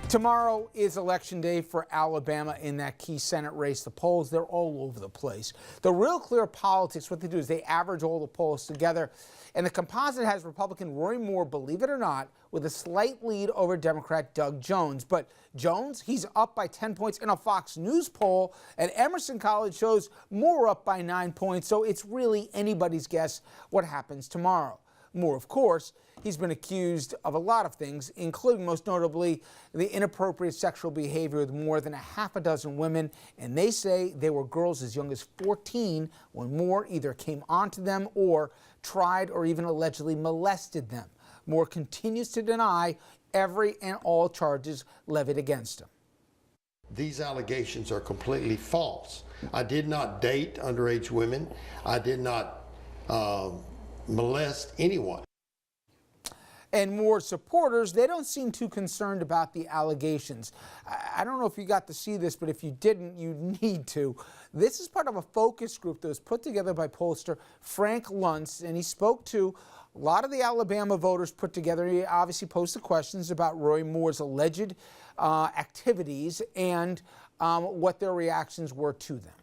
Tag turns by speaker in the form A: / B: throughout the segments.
A: Tomorrow is election day for Alabama in that key Senate race. The polls, they're all over the place. The Real Clear Politics, what they do is they average all the polls together. And the composite has Republican Roy Moore, believe it or not, with a slight lead over Democrat Doug Jones. But Jones, he's up by 10 points in a Fox News poll. And Emerson College shows Moore up by 9 points. So it's really anybody's guess what happens tomorrow. Moore, of course, he's been accused of a lot of things, including most notably the inappropriate sexual behavior with more than a half a dozen women. And they say they were girls as young as 14 when Moore either came onto them or tried or even allegedly molested them. Moore continues to deny every and all charges levied against him.
B: These allegations are completely false. I did not date underage women. I did not molest anyone.
A: And Moore's supporters, they don't seem too concerned about the allegations. I don't know if you got to see this, but if you didn't, you need to. This is part of a focus group that was put together by pollster Frank Luntz, and he spoke to a lot of the Alabama voters put together. He obviously posed questions about Roy Moore's alleged activities and what their reactions were to them.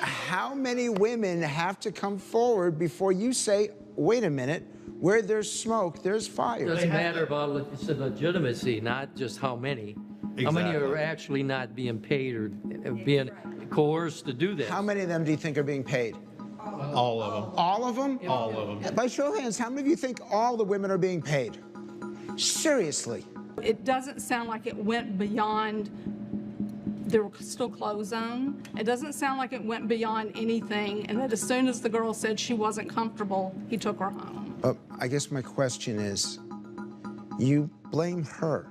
C: How many women have to come forward before you say, wait a minute, where there's smoke, there's fire?
D: It doesn't matter about it's the legitimacy, not just how many. Exactly. How many are actually not being paid or being coerced to do this?
C: How many of them do you think are being paid?
E: All of them.
C: All of them?
E: All of them.
C: By show of hands, how many of you think all the women are being paid? Seriously.
F: It doesn't sound like it went beyond. There were still clothes on. It doesn't sound like it went beyond anything, and that as soon as the girl said she wasn't comfortable, he took her home.
C: I guess my question is, you blame her.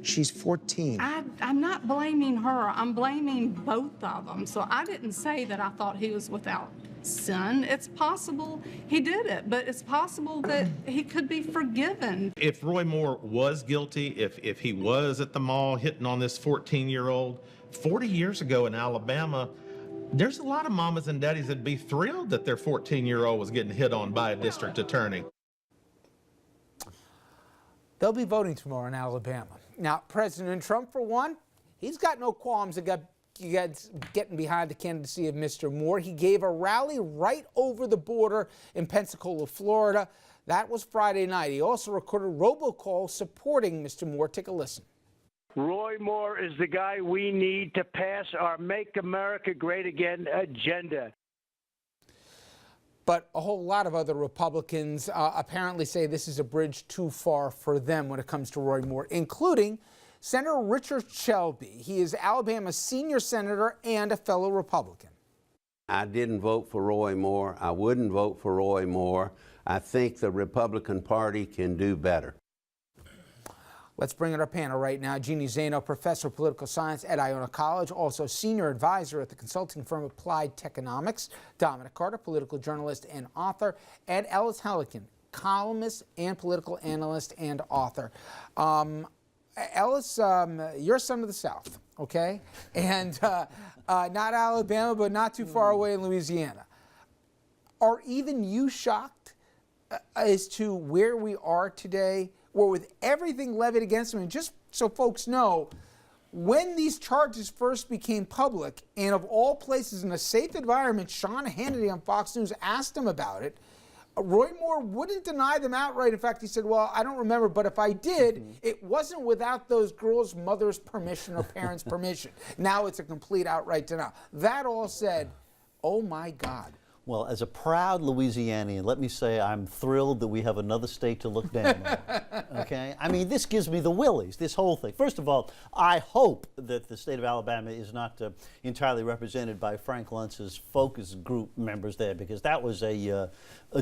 C: She's 14.
F: I'm not blaming her. I'm blaming both of them. So I didn't say that I thought he was without sin. It's possible he did it, but it's possible that he could be forgiven.
E: If Roy Moore was guilty, if he was at the mall hitting on this 14-year-old, 40 years ago in Alabama, there's a lot of mamas and daddies that'd be thrilled that their 14-year-old was getting hit on by a district attorney.
A: They'll be voting tomorrow in Alabama. Now, President Trump, for one, he's got no qualms against getting behind the candidacy of Mr. Moore. He gave a rally right over the border in Pensacola, Florida. That was Friday night. He also recorded a robocall supporting Mr. Moore. Take a listen.
G: Roy Moore is the guy we need to pass our Make America Great Again agenda.
A: But a whole lot of other Republicans apparently say this is a bridge too far for them when it comes to Roy Moore, including Senator Richard Shelby. He is Alabama's senior senator and a fellow Republican.
H: I didn't vote for Roy Moore. I wouldn't vote for Roy Moore. I think the Republican Party can do better.
A: Let's bring in our panel right now. Jeannie Zaino, professor of political science at Iona College, also senior advisor at the consulting firm Applied Techonomics. Dominic Carter, political journalist and author. And Ellis Hellikin, columnist and political analyst and author. Ellis, you're a son of the South, okay? And not Alabama, but not too far away in Louisiana. Are even you shocked as to where we are today? Well, with everything levied against him, and just so folks know, when these charges first became public, and of all places in a safe environment, Sean Hannity on Fox News asked him about it, Roy Moore wouldn't deny them outright. In fact, he said, well, I don't remember, but if I did, it wasn't without those girls' mother's permission or parents' permission. Now it's a complete outright denial. That all said, oh my God.
I: Well, as a proud Louisianian, let me say I'm thrilled that we have another state to look down on. Okay? I mean, this gives me the willies, this whole thing. First of all, I hope that the state of Alabama is not entirely represented by Frank Luntz's focus group members there, because that was a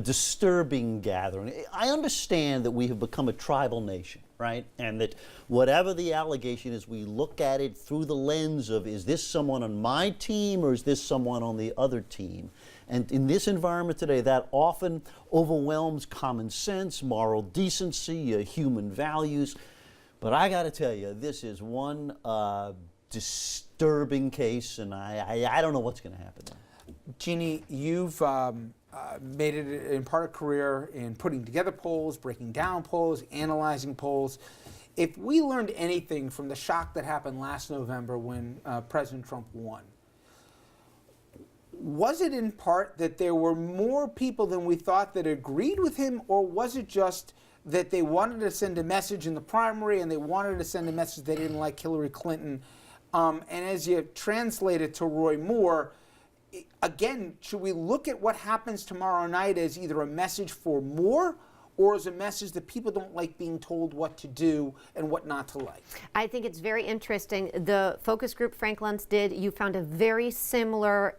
I: disturbing gathering. I understand that we have become a tribal nation, right? And that whatever the allegation is, we look at it through the lens of, is this someone on my team or is this someone on the other team? And in this environment today, that often overwhelms common sense, moral decency, human values. But I got to tell you, this is one disturbing case, and I don't know what's going to happen there.
A: Jeannie, you've made it in part of a career in putting together polls, breaking down polls, analyzing polls. if we learned anything from the shock that happened last November when President Trump won, was it in part that there were more people than we thought that agreed with him, or was it just that they wanted to send a message in the primary and they wanted to send a message they didn't like Hillary Clinton? And as you translate it to Roy Moore, again, should we look at what happens tomorrow night as either a message for more, or as a message that people don't like being told what to do and what not to like?
J: I think it's very interesting. The focus group Frank Luntz did, you found a very similar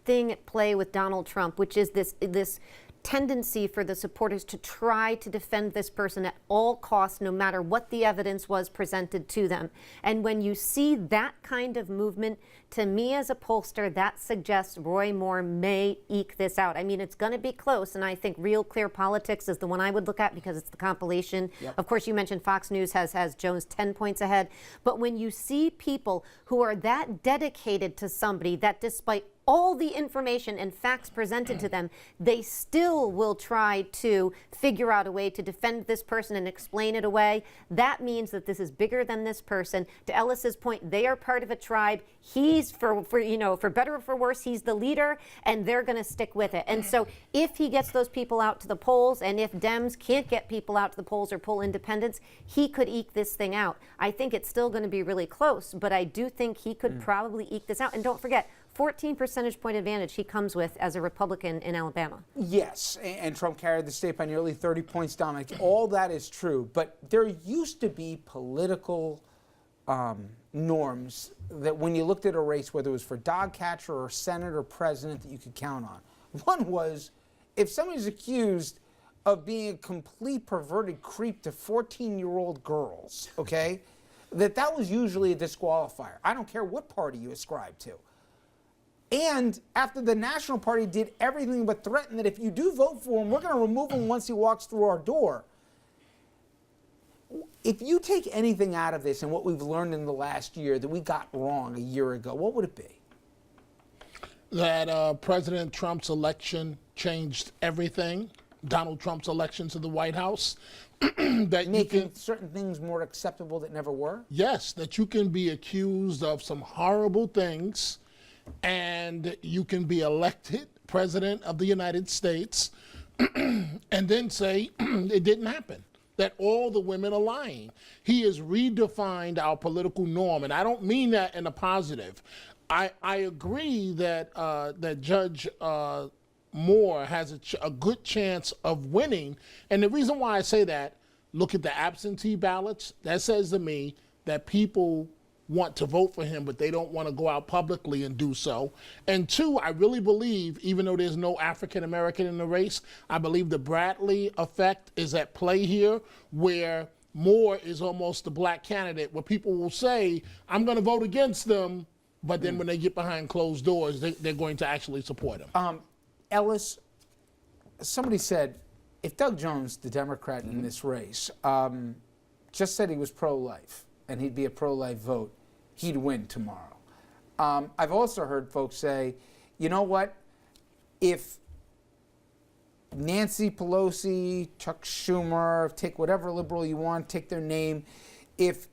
J: thing at play with Donald Trump, which is this tendency for the supporters to try to defend this person at all costs, no matter what the evidence was presented to them. And when you see that kind of movement, to me as a pollster, that suggests Roy Moore may eke this out. I mean, it's going to be close, and I think Real Clear Politics is the one I would look at because it's the compilation. Yep. Of course, you mentioned Fox News has Jones 10 points ahead. But when you see people who are that dedicated to somebody that despite all the information and facts presented to them, they still will try to figure out a way to defend this person and explain it away. That means that this is bigger than this person. To Ellis's point, they are part of a tribe. He's, for better or for worse, he's the leader, and they're going to stick with it. And so if he gets those people out to the polls, and if Dems can't get people out to the polls or poll independents, he could eke this thing out. I think it's still going to be really close, but I do think he could probably eke this out. And don't forget, 14 percentage point advantage he comes with as a Republican in Alabama.
A: Yes, and Trump carried the state by nearly 30 points, Dominic. All that is true, but there used to be political norms that when you looked at a race, whether it was for dog catcher or Senate or president, that you could count on. One was if somebody's accused of being a complete perverted creep to 14-year-old girls, okay, that was usually a disqualifier. I don't care what party you ascribe to. And after the National Party did everything but threaten that if you do vote for him, we're going to remove him once he walks through our door. If you take anything out of this and what we've learned in the last year that we got wrong a year ago, what would it be?
K: That President Trump's election changed everything. Donald Trump's election to the White House. That
A: making certain things more acceptable that never were?
K: Yes, that you can be accused of some horrible things and you can be elected president of the United States and then say it didn't happen, that all the women are lying. He has redefined our political norm, and I don't mean that in a positive. I agree that that Judge Moore has a good chance of winning, and the reason why I say that, look at the absentee ballots. That says to me that people want to vote for him, but they don't want to go out publicly and do so. And two, I really believe, even though there's no African American in the race, I believe the Bradley effect is at play here, where Moore is almost the black candidate, where people will say, I'm going to vote against them, but then when they get behind closed doors, they're going to actually support him.
A: Ellis, somebody said, if Doug Jones, the Democrat in this race, just said he was pro-life, and he'd be a pro-life vote, he'd win tomorrow. I've also heard folks say, you know what, if Nancy Pelosi, Chuck Schumer, take whatever liberal you want, take their name, if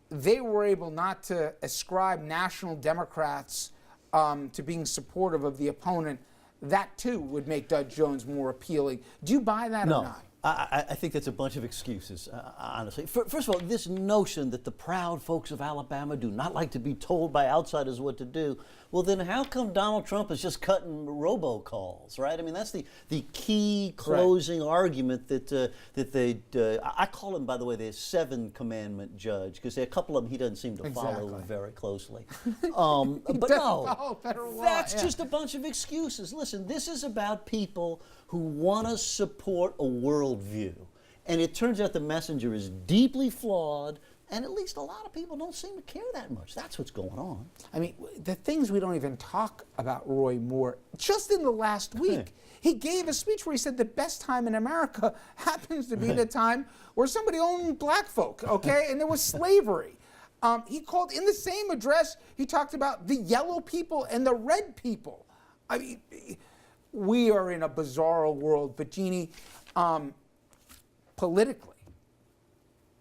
A: they were able not to ascribe national Democrats to being supportive of the opponent, that too would make Doug Jones more appealing. Do you buy that or not?
I: I think that's a bunch of excuses, honestly. First of all, this notion that the proud folks of Alabama do not like to be told by outsiders what to do, well, then how come Donald Trump is just cutting robocalls, right? I mean, that's the key closing argument that I call him, by the way, the 7 commandment judge, because there are a couple of them he doesn't seem to follow very closely. But no, that's just a bunch of excuses. Listen, this is about people who want to support a worldview. And it turns out the messenger is deeply flawed, and at least a lot of people don't seem to care that much. That's what's going on.
A: I mean, the things we don't even talk about Roy Moore, just in the last week, he gave a speech where he said the best time in America happens to be the time where somebody owned black folk, okay, and there was slavery. He called, in the same address, he talked about the yellow people and the red people. I mean, we are in a bizarre world, but Jeannie, politically,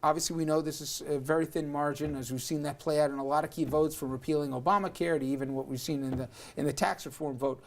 A: Obviously, we know this is a very thin margin, as we've seen that play out in a lot of key votes, from repealing Obamacare to even what we've seen in the tax reform vote.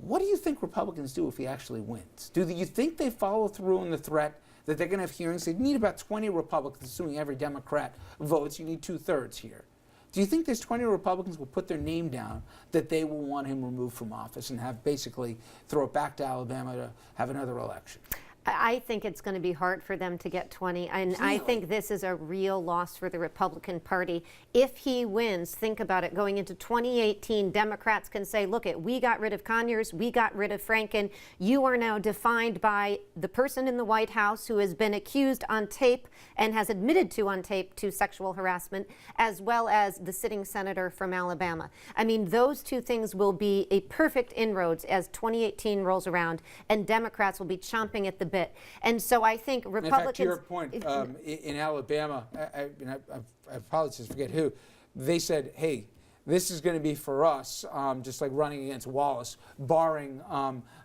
A: What do you think Republicans do if he actually wins? Do you think they follow through on the threat that they're going to have hearings? They need about 20 Republicans, assuming every Democrat votes. You need 2/3 here. Do you think there's 20 Republicans will put their name down that they will want him removed from office and have basically throw it back to Alabama to have another election?
J: I think it's going to be hard for them to get 20, and
A: Really?
J: I think this is a real loss for the Republican Party. If he wins, think about it, going into 2018, Democrats can say, look, we got rid of Conyers, we got rid of Franken. You are now defined by the person in the White House who has been accused on tape and has admitted to on tape to sexual harassment, as well as the sitting senator from Alabama. I mean, those two things will be a perfect inroads as 2018 rolls around, and Democrats will be chomping at the bit. And so I think Republicans...
A: In fact, to your point, in Alabama, I apologize, forget who, they said, hey, this is going to be for us, just like running against Wallace, barring,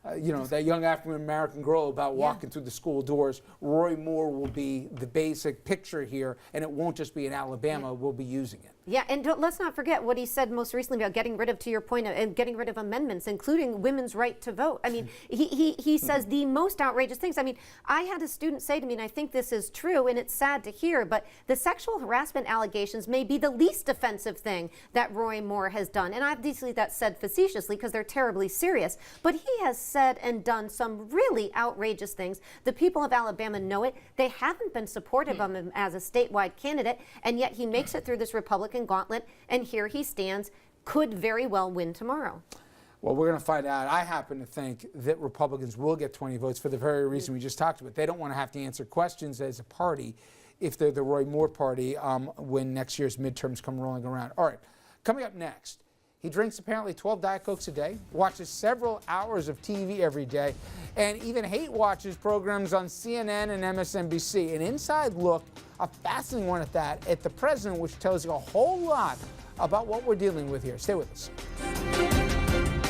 A: that young African-American girl about walking through the school doors. Roy Moore will be the basic picture here, and it won't just be in Alabama. We'll be using it.
J: Yeah, and let's not forget what he said most recently about getting rid of, to your point, and getting rid of amendments, including women's right to vote. I mean, he says the most outrageous things. I mean, I had a student say to me, and I think this is true, and it's sad to hear, but the sexual harassment allegations may be the least offensive thing that Roy Moore has done. And obviously that's said facetiously because they're terribly serious. But he has said and done some really outrageous things. The people of Alabama know it. They haven't been supportive of him as a statewide candidate, and yet he makes it through this Republican gauntlet, and here he stands, could very well win tomorrow.
A: Well, we're going to find out. I happen to think that Republicans will get 20 votes for the very reason we just talked about. They don't want to have to answer questions as a party if they're the Roy Moore party when next year's midterms come rolling around. All right, coming up next, he drinks apparently 12 Diet Cokes a day, watches several hours of TV every day, and even hate watches programs on CNN and MSNBC. An inside look, a fascinating one at that, at the president, which tells you a whole lot about what we're dealing with here. Stay with us.